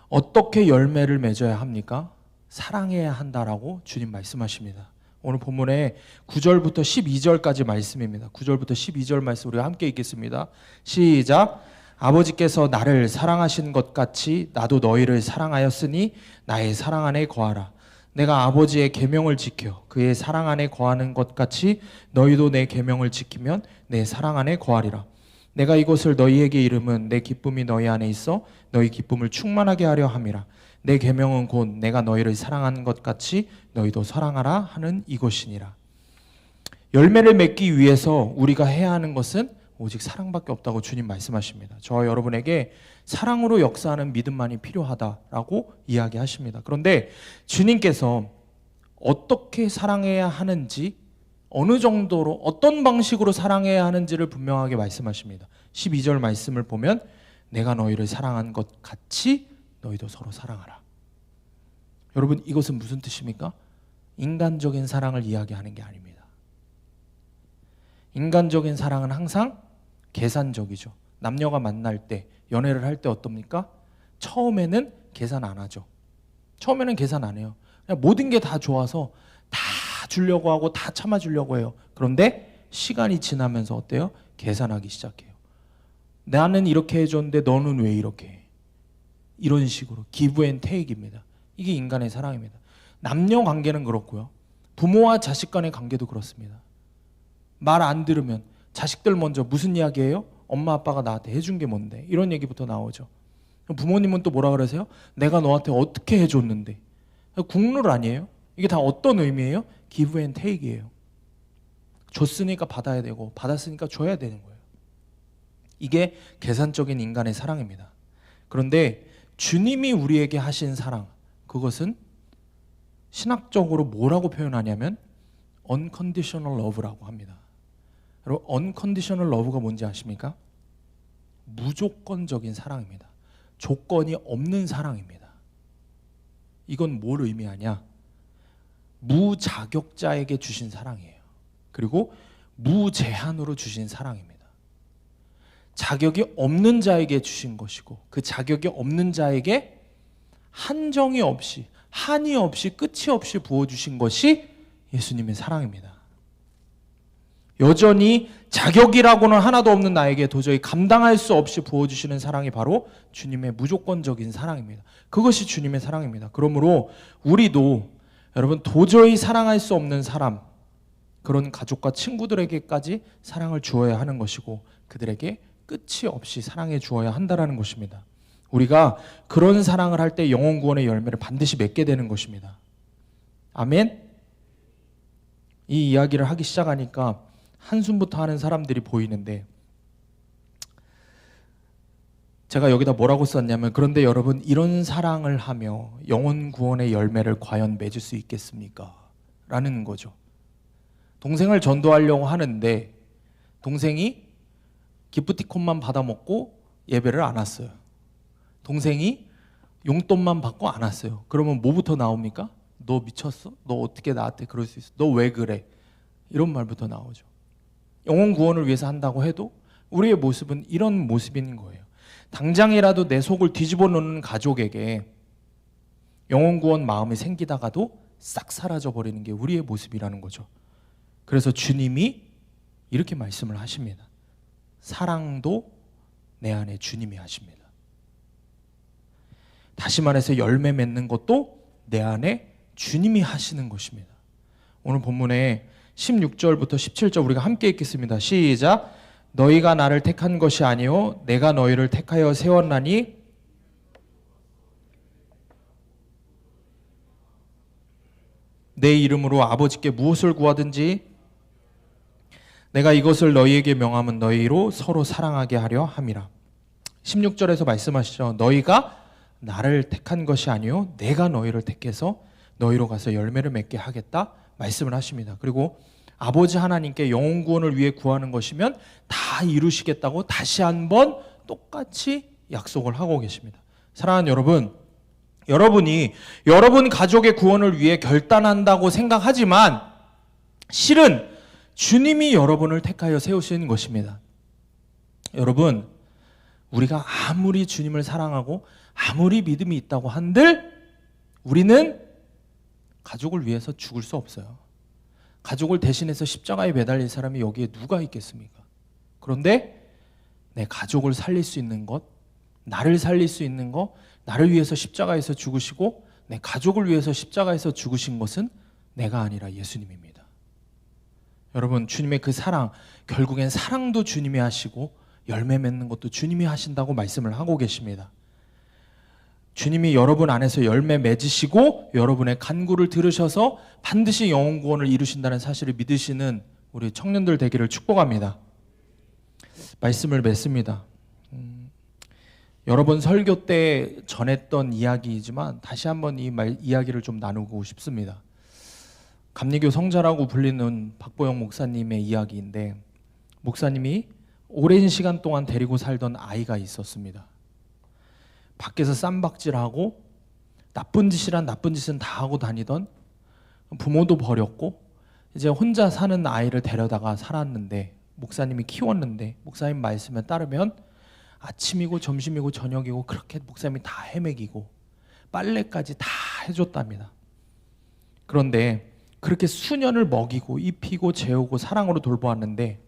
어떻게 열매를 맺어야 합니까? 사랑해야 한다라고 주님 말씀하십니다. 오늘 본문에 9절부터 12절까지 말씀입니다. 9절부터 12절 말씀 우리가 함께 읽겠습니다. 시작. 아버지께서 나를 사랑하신 것 같이 나도 너희를 사랑하였으니 나의 사랑 안에 거하라. 내가 아버지의 계명을 지켜 그의 사랑 안에 거하는 것 같이 너희도 내 계명을 지키면 내 사랑 안에 거하리라. 내가 이것을 너희에게 이름은 내 기쁨이 너희 안에 있어 너희 기쁨을 충만하게 하려 함이라. 내 계명은 곧 내가 너희를 사랑하는 것 같이 너희도 사랑하라 하는 이것이니라. 열매를 맺기 위해서 우리가 해야 하는 것은 오직 사랑밖에 없다고 주님 말씀하십니다. 저와 여러분에게 사랑으로 역사하는 믿음만이 필요하다라고 이야기하십니다. 그런데 주님께서 어떻게 사랑해야 하는지, 어느 정도로 어떤 방식으로 사랑해야 하는지를 분명하게 말씀하십니다. 12절 말씀을 보면 내가 너희를 사랑한 것 같이 너희도 서로 사랑하라. 여러분, 이것은 무슨 뜻입니까? 인간적인 사랑을 이야기하는 게 아닙니다. 인간적인 사랑은 항상 계산적이죠. 남녀가 만날 때, 연애를 할 때 어떻습니까? 처음에는 계산 안 하죠. 처음에는 계산 안 해요. 그냥 모든 게 다 좋아서 다 주려고 하고 다 참아주려고 해요. 그런데 시간이 지나면서 어때요? 계산하기 시작해요. 나는 이렇게 해줬는데 너는 왜 이렇게 해? 이런 식으로 기브 앤 테이크입니다. 이게 인간의 사랑입니다. 남녀 관계는 그렇고요. 부모와 자식 간의 관계도 그렇습니다. 말 안 들으면 자식들 먼저 무슨 이야기예요? 엄마 아빠가 나한테 해준 게 뭔데? 이런 얘기부터 나오죠. 부모님은 또 뭐라 그러세요? 내가 너한테 어떻게 해줬는데? 국룰 아니에요? 이게 다 어떤 의미예요? 기브 앤 테이크예요. 줬으니까 받아야 되고 받았으니까 줘야 되는 거예요. 이게 계산적인 인간의 사랑입니다. 그런데 주님이 우리에게 하신 사랑, 그것은 신학적으로 뭐라고 표현하냐면 unconditional love라고 합니다. 여러분, unconditional love가 뭔지 아십니까? 무조건적인 사랑입니다. 조건이 없는 사랑입니다. 이건 뭘 의미하냐? 무자격자에게 주신 사랑이에요. 그리고 무제한으로 주신 사랑입니다. 자격이 없는 자에게 주신 것이고 그 자격이 없는 자에게 한정이 없이, 한이 없이, 끝이 없이 부어주신 것이 예수님의 사랑입니다. 여전히 자격이라고는 하나도 없는 나에게 도저히 감당할 수 없이 부어주시는 사랑이 바로 주님의 무조건적인 사랑입니다. 그것이 주님의 사랑입니다. 그러므로 우리도 여러분 도저히 사랑할 수 없는 사람, 그런 가족과 친구들에게까지 사랑을 주어야 하는 것이고 그들에게 끝이 없이 사랑해 주어야 한다는 것입니다. 우리가 그런 사랑을 할 때 영혼 구원의 열매를 반드시 맺게 되는 것입니다. 아멘? 이 이야기를 하기 시작하니까 한숨부터 하는 사람들이 보이는데 제가 여기다 뭐라고 썼냐면 그런데 여러분 이런 사랑을 하며 영혼 구원의 열매를 과연 맺을 수 있겠습니까? 라는 거죠. 동생을 전도하려고 하는데 동생이 기프티콘만 받아먹고 예배를 안 왔어요. 동생이 용돈만 받고 안 왔어요. 그러면 뭐부터 나옵니까? 너 미쳤어? 너 어떻게 나한테 그럴 수 있어? 너 왜 그래? 이런 말부터 나오죠. 영혼 구원을 위해서 한다고 해도 우리의 모습은 이런 모습인 거예요. 당장이라도 내 속을 뒤집어 놓는 가족에게 영혼 구원 마음이 생기다가도 싹 사라져 버리는 게 우리의 모습이라는 거죠. 그래서 주님이 이렇게 말씀을 하십니다. 사랑도 내 안에 주님이 하십니다. 다시 말해서 열매 맺는 것도 내 안에 주님이 하시는 것입니다. 오늘 본문에 16절부터 17절 우리가 함께 읽겠습니다. 시작. 너희가 나를 택한 것이 아니요 내가 너희를 택하여 세웠나니 내 이름으로 아버지께 무엇을 구하든지 내가 이것을 너희에게 명하면 너희로 서로 사랑하게 하려 함이라. 16절에서 말씀하시죠. 너희가 나를 택한 것이 아니요 내가 너희를 택해서 너희로 가서 열매를 맺게 하겠다 말씀을 하십니다. 그리고 아버지 하나님께 영혼 구원을 위해 구하는 것이면 다 이루시겠다고 다시 한번 똑같이 약속을 하고 계십니다. 사랑하는 여러분, 여러분이 여러분 가족의 구원을 위해 결단한다고 생각하지만 실은 주님이 여러분을 택하여 세우신 것입니다. 여러분, 우리가 아무리 주님을 사랑하고 아무리 믿음이 있다고 한들 우리는 가족을 위해서 죽을 수 없어요. 가족을 대신해서 십자가에 매달릴 사람이 여기에 누가 있겠습니까? 그런데 내 가족을 살릴 수 있는 것, 나를 살릴 수 있는 것, 나를 위해서 십자가에서 죽으시고 내 가족을 위해서 십자가에서 죽으신 것은 내가 아니라 예수님입니다. 여러분, 주님의 그 사랑, 결국엔 사랑도 주님이 하시고 열매 맺는 것도 주님이 하신다고 말씀을 하고 계십니다. 주님이 여러분 안에서 열매 맺으시고 여러분의 간구를 들으셔서 반드시 영혼 구원을 이루신다는 사실을 믿으시는 우리 청년들 되기를 축복합니다. 말씀을 맺습니다. 여러 번 설교 때 전했던 이야기이지만 다시 한번 이 이야기를 좀 나누고 싶습니다. 감리교 성자라고 불리는 박보영 목사님의 이야기인데, 목사님이 오랜 시간 동안 데리고 살던 아이가 있었습니다. 밖에서 쌈박질하고 나쁜 짓이란 나쁜 짓은 다 하고 다니던, 부모도 버렸고 이제 혼자 사는 아이를 데려다가 살았는데, 목사님이 키웠는데, 목사님 말씀에 따르면 아침이고 점심이고 저녁이고 그렇게 목사님이 다 헤매기고 빨래까지 다 해줬답니다. 그런데 그렇게 수년을 먹이고 입히고 재우고 사랑으로 돌보았는데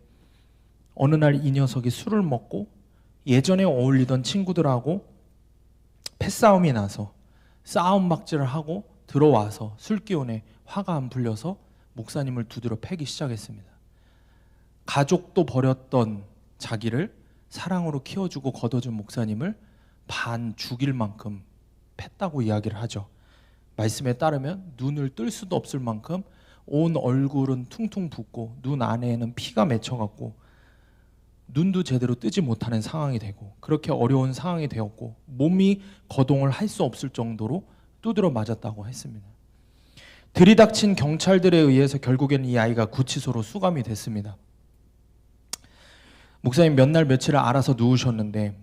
어느 날 이 녀석이 술을 먹고 예전에 어울리던 친구들하고 패싸움이 나서 싸움박질을 하고 들어와서 술기운에 화가 안 풀려서 목사님을 두드려 패기 시작했습니다. 가족도 버렸던 자기를 사랑으로 키워주고 걷어준 목사님을 반 죽일 만큼 팼다고 이야기를 하죠. 말씀에 따르면 눈을 뜰 수도 없을 만큼 온 얼굴은 퉁퉁 붓고 눈 안에는 피가 맺혀갖고 눈도 제대로 뜨지 못하는 상황이 되고 그렇게 어려운 상황이 되었고 몸이 거동을 할 수 없을 정도로 두드려 맞았다고 했습니다. 들이닥친 경찰들에 의해서 결국에는 이 아이가 구치소로 수감이 됐습니다. 목사님 몇 날 며칠을 알아서 누우셨는데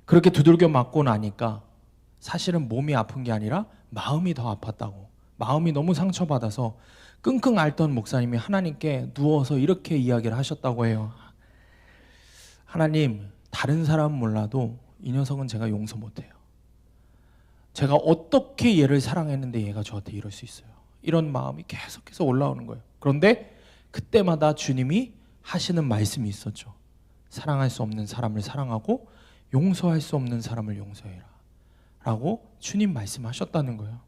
그렇게 두들겨 맞고 나니까 사실은 몸이 아픈 게 아니라 마음이 더 아팠다고, 마음이 너무 상처받아서 끙끙 앓던 목사님이 하나님께 누워서 이렇게 이야기를 하셨다고 해요. 하나님, 다른 사람은 몰라도 이 녀석은 제가 용서 못해요. 제가 어떻게 얘를 사랑했는데 얘가 저한테 이럴 수 있어요. 이런 마음이 계속해서 올라오는 거예요. 그런데 그때마다 주님이 하시는 말씀이 있었죠. 사랑할 수 없는 사람을 사랑하고 용서할 수 없는 사람을 용서해라 라고 주님 말씀하셨다는 거예요.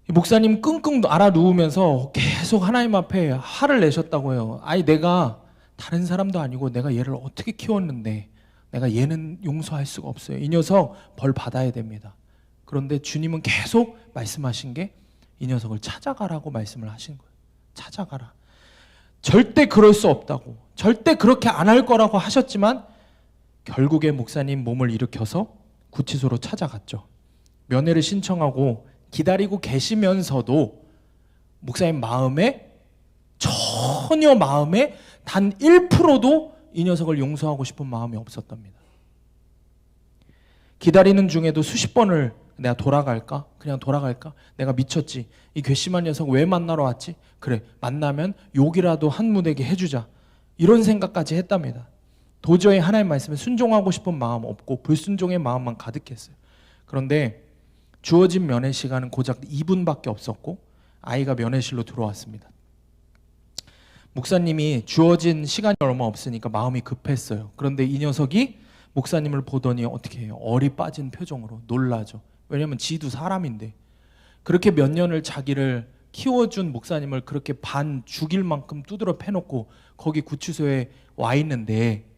목사님 끙끙 앓아 누우면서 계속 하나님 앞에 화를 내셨다고 해요. 아니 내가 다른 사람도 아니고 내가 얘를 어떻게 키웠는데 내가 얘는 용서할 수가 없어요. 이 녀석 벌 받아야 됩니다. 그런데 주님은 계속 말씀하신 게 이 녀석을 찾아가라고 말씀을 하신 거예요. 찾아가라. 절대 그럴 수 없다고, 절대 그렇게 안 할 거라고 하셨지만 결국에 목사님 몸을 일으켜서 구치소로 찾아갔죠. 면회를 신청하고 기다리고 계시면서도 목사님 마음에 전혀 마음에 단 1%도 이 녀석을 용서하고 싶은 마음이 없었답니다. 기다리는 중에도 수십 번을 내가 돌아갈까? 그냥 돌아갈까? 내가 미쳤지. 이 괘씸한 녀석 왜 만나러 왔지? 그래, 만나면 욕이라도 한 무대게 해주자. 이런 생각까지 했답니다. 도저히 하나님 말씀에 순종하고 싶은 마음 없고 불순종의 마음만 가득했어요. 그런데 주어진 면회 시간은 고작 2분밖에 없었고 아이가 면회실로 들어왔습니다. 목사님이 주어진 시간이 얼마 없으니까 마음이 급했어요. 그런데 이 녀석이 목사님을 보더니 어떻게 해요? 얼이 빠진 표정으로 놀라죠. 왜냐하면 지도 사람인데 그렇게 몇 년을 자기를 키워준 목사님을 그렇게 반 죽일 만큼 두드러 패놓고 거기 구치소에 와 있는데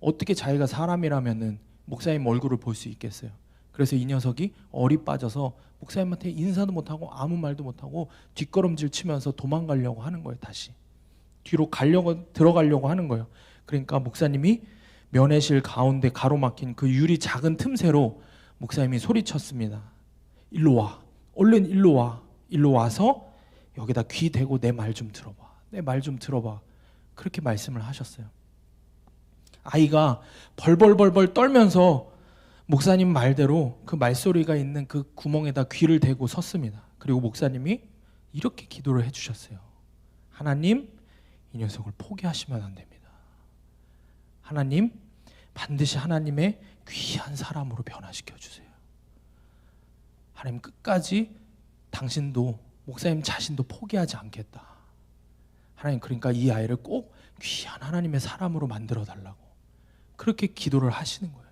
어떻게 자기가 사람이라면은 목사님 얼굴을 볼 수 있겠어요? 그래서 이 녀석이 얼이 빠져서 목사님한테 인사도 못하고 아무 말도 못하고 뒷걸음질 치면서 도망가려고 하는 거예요. 다시 뒤로 들어가려고 하는 거예요. 그러니까 목사님이 면회실 가운데 가로막힌 그 유리 작은 틈새로 목사님이 소리쳤습니다. 일로 와. 얼른 일로 와. 일로 와서 여기다 귀 대고 내 말 좀 들어봐. 내 말 좀 들어봐. 그렇게 말씀을 하셨어요. 아이가 벌벌벌벌 떨면서 목사님 말대로 그 말소리가 있는 그 구멍에다 귀를 대고 섰습니다. 그리고 목사님이 이렇게 기도를 해주셨어요. 하나님, 이 녀석을 포기하시면 안 됩니다. 하나님, 반드시 하나님의 귀한 사람으로 변화시켜 주세요. 하나님, 끝까지 당신도 목사님 자신도 포기하지 않겠다. 하나님, 그러니까 이 아이를 꼭 귀한 하나님의 사람으로 만들어 달라고 그렇게 기도를 하시는 거예요.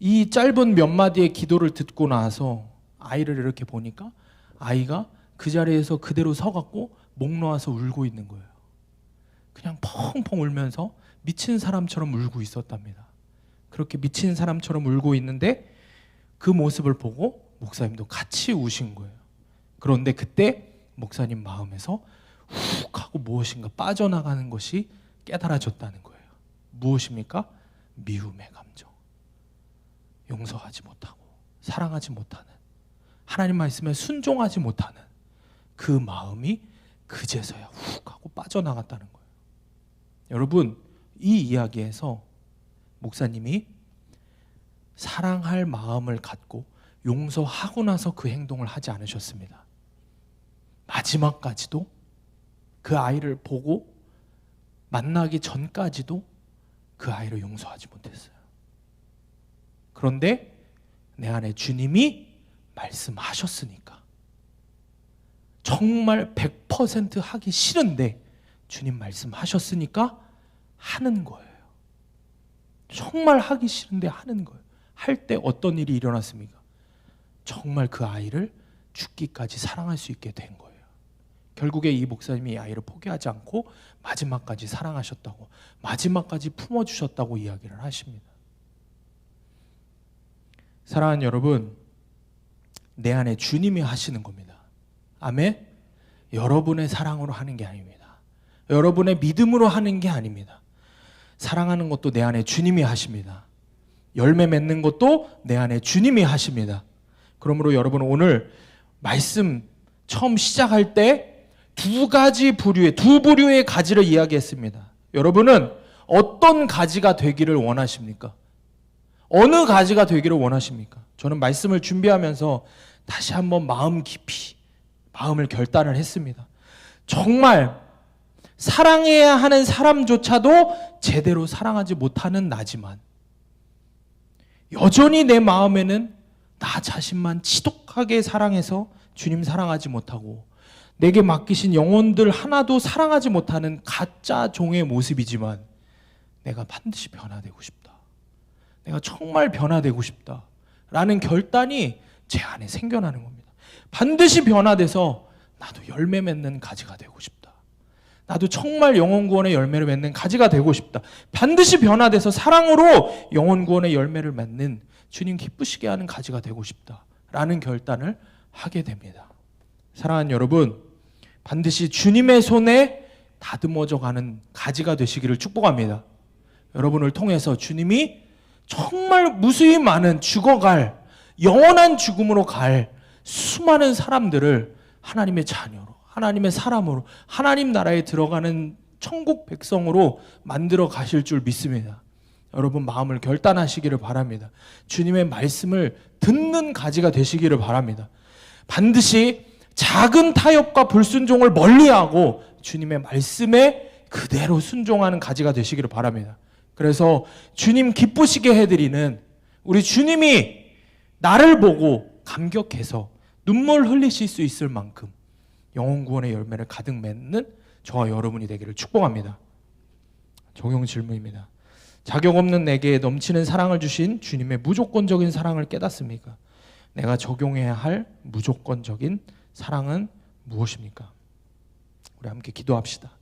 이 짧은 몇 마디의 기도를 듣고 나서 아이를 이렇게 보니까 아이가 그 자리에서 그대로 서갖고 목 놓아서 울고 있는 거예요. 그냥 펑펑 울면서 미친 사람처럼 울고 있었답니다. 그렇게 미친 사람처럼 울고 있는데 그 모습을 보고 목사님도 같이 우신 거예요. 그런데 그때 목사님 마음에서 훅 하고 무엇인가 빠져나가는 것이 깨달아졌다는 거예요. 무엇입니까? 미움의 감정. 용서하지 못하고 사랑하지 못하는, 하나님 말씀에 순종하지 못하는 그 마음이 그제서야 훅 하고 빠져나갔다는 거예요. 여러분, 이 이야기에서 목사님이 사랑할 마음을 갖고 용서하고 나서 그 행동을 하지 않으셨습니다. 마지막까지도 그 아이를 보고 만나기 전까지도 그 아이를 용서하지 못했어요. 그런데 내 안에 주님이 말씀하셨으니까, 정말 100% 하기 싫은데 주님 말씀하셨으니까 하는 거예요. 정말 하기 싫은데 하는 거예요. 할 때 어떤 일이 일어났습니까? 정말 그 아이를 죽기까지 사랑할 수 있게 된 거예요. 결국에 이 목사님이 이 아이를 포기하지 않고 마지막까지 사랑하셨다고, 마지막까지 품어주셨다고 이야기를 하십니다. 사랑하는 여러분, 내 안에 주님이 하시는 겁니다. 아멘? 여러분의 사랑으로 하는 게 아닙니다. 여러분의 믿음으로 하는 게 아닙니다. 사랑하는 것도 내 안에 주님이 하십니다. 열매 맺는 것도 내 안에 주님이 하십니다. 그러므로 여러분, 오늘 말씀 처음 시작할 때 두 부류의 가지를 이야기했습니다. 여러분은 어떤 가지가 되기를 원하십니까? 어느 가지가 되기를 원하십니까? 저는 말씀을 준비하면서 다시 한번 마음 깊이 마음을 결단을 했습니다. 정말 사랑해야 하는 사람조차도 제대로 사랑하지 못하는 나지만 여전히 내 마음에는 나 자신만 지독하게 사랑해서 주님 사랑하지 못하고 내게 맡기신 영혼들 하나도 사랑하지 못하는 가짜 종의 모습이지만 내가 반드시 변화되고 싶다. 내가 정말 변화되고 싶다. 라는 결단이 제 안에 생겨나는 겁니다. 반드시 변화돼서 나도 열매 맺는 가지가 되고 싶다. 나도 정말 영혼 구원의 열매를 맺는 가지가 되고 싶다. 반드시 변화돼서 사랑으로 영혼 구원의 열매를 맺는 주님 기쁘시게 하는 가지가 되고 싶다. 라는 결단을 하게 됩니다. 사랑하는 여러분, 반드시 주님의 손에 다듬어져 가는 가지가 되시기를 축복합니다. 여러분을 통해서 주님이 정말 무수히 많은 죽어갈, 영원한 죽음으로 갈 수많은 사람들을 하나님의 자녀로, 하나님의 사람으로, 하나님 나라에 들어가는 천국 백성으로 만들어 가실 줄 믿습니다. 여러분, 마음을 결단하시기를 바랍니다. 주님의 말씀을 듣는 가지가 되시기를 바랍니다. 반드시 작은 타협과 불순종을 멀리하고 주님의 말씀에 그대로 순종하는 가지가 되시기를 바랍니다. 그래서 주님 기쁘시게 해드리는 우리 주님이 나를 보고 감격해서 눈물 흘리실 수 있을 만큼 영혼 구원의 열매를 가득 맺는 저와 여러분이 되기를 축복합니다. 적용 질문입니다. 자격 없는 내게 넘치는 사랑을 주신 주님의 무조건적인 사랑을 깨닫습니까? 내가 적용해야 할 무조건적인 사랑은 무엇입니까? 우리 함께 기도합시다.